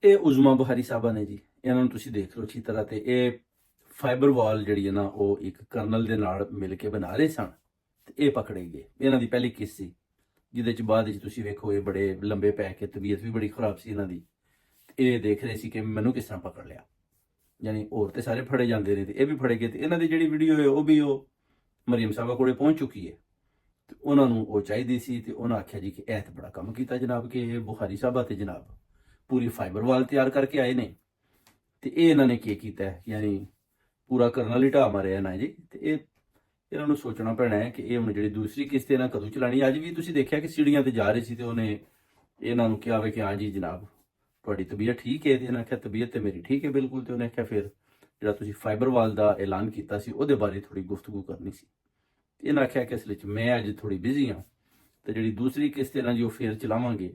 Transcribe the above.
ਇਹ ਉਜ਼ਮਾ ਬੁਖਾਰੀ ਸਾਹਿਬਾ ਨੇ ਜੀ, ਇਹਨਾਂ ਨੂੰ ਤੁਸੀਂ ਦੇਖ ਲਓ ਅੱਛੀ ਤਰ੍ਹਾਂ। ਤੇ ਇਹ ਫਾਈਬਰ ਵਾਲ ਜਿਹੜੀ ਹੈ ਨਾ ਉਹ ਇੱਕ ਕਰਨਲ ਦੇ ਨਾਲ ਮਿਲ ਕੇ ਬਣਾ ਰਹੇ ਸਨ ਤੇ ਇਹ ਪਕੜੇ ਗਏ। ਇਹਨਾਂ ਦੀ ਪਹਿਲੀ ਕਿਸ ਸੀ ਜਿਹਦੇ ਚ ਬਾਅਦ ਵਿੱਚ ਤੁਸੀਂ ਵੇਖੋ ਇਹ ਬੜੇ ਲੰਬੇ ਪੈ ਕੇ ਤਬੀਅਤ ਵੀ ਬੜੀ ਖਰਾਬ ਸੀ ਇਹਨਾਂ ਦੀ। ਇਹ ਦੇਖ ਰਹੇ ਸੀ ਕਿ ਮੈਨੂੰ ਕਿਸ ਤਰ੍ਹਾਂ ਪਕੜ ਲਿਆ, ਯਾਨੀ ਹੋਰ ਤੇ ਸਾਰੇ ਫੜੇ ਜਾਂਦੇ ਨੇ ਤੇ ਇਹ ਵੀ ਫੜੇ ਗਏ। ਤੇ ਇਹਨਾਂ ਦੀ ਜਿਹੜੀ ਵੀਡੀਓ ਹੈ ਉਹ ਵੀ ਉਹ ਮਰੀਮ ਸਾਹਿਬਾ ਕੋਲੇ ਪਹੁੰਚ ਚੁੱਕੀ ਹੈ ਤੇ ਉਹਨਾਂ ਨੂੰ ਉਹ ਚਾਹੀਦੀ ਸੀ। ਤੇ ਉਹਨਾਂ ਆਖਿਆ ਜੀ ਕਿ ਇਹ ਤਾਂ ਬੜਾ ਕੰਮ ਕੀਤਾ ਜਨਾਬ, ਕਿ ਇਹ ਬੁਖਾਰੀ ਸਾਹਿਬਾ ਤੇ ਜਨਾਬ ਪੂਰੀ ਫਾਈਬਰ ਵਾਲ ਤਿਆਰ ਕਰਕੇ ਆਏ ਨੇ ਤੇ ਇਹ ਇਹਨਾਂ ਨੇ ਕੀ ਕੀਤਾ ਹੈ, ਯਾਨੀ ਪੂਰਾ ਕਰਨਲ ਹੀ ਢਾਹ ਮਾਰਿਆ ਨਾ ਜੀ। ਤੇ ਇਹ ਇਹਨਾਂ ਨੂੰ ਸੋਚਣਾ ਪੈਣਾ ਹੈ ਕਿ ਇਹ ਹੁਣ ਜਿਹੜੀ ਦੂਸਰੀ ਕਿਸ਼ਤ ਇਹਨਾਂ ਕਦੋਂ ਚਲਾਣੀ। ਅੱਜ ਵੀ ਤੁਸੀਂ ਦੇਖਿਆ ਕਿ ਸੀੜੀਆਂ ਤੇ ਜਾ ਰਹੇ ਸੀ ਤੇ ਉਹਨੇ ਇਹਨਾਂ ਨੂੰ ਕਿਹਾ ਵੇ ਕਿ ਹਾਂ ਜੀ ਜਨਾਬ ਤੁਹਾਡੀ ਤਬੀਅਤ ਠੀਕ ਹੈ। ਤੇ ਇਹਨਾਂ ਆਖਿਆ ਤਬੀਅਤ ਤੇ ਮੇਰੀ ਠੀਕ ਹੈ ਬਿਲਕੁਲ। ਤੇ ਉਹਨੇ ਆਖਿਆ ਫਿਰ ਜਿਹੜਾ ਤੁਸੀਂ ਫਾਈਬਰ ਵਾਲ ਦਾ ਐਲਾਨ ਕੀਤਾ ਸੀ ਉਹਦੇ ਬਾਰੇ ਥੋੜੀ ਗੁਫ਼ਤਗੂ ਕਰਨੀ ਸੀ। ਇਹਨਾਂ ਆਖਿਆ ਕਿ ਅਸਲ ਵਿੱਚ ਮੈਂ ਅੱਜ ਥੋੜੀ ਬਿਜ਼ੀ ਹਾਂ ਤੇ ਜਿਹੜੀ ਦੂਸਰੀ ਕਿਸ਼ਤ ਇਹਨਾਂ ਜੀ ਉਹ ਫੇਰ ਚਲਾਵਾਂਗੇ।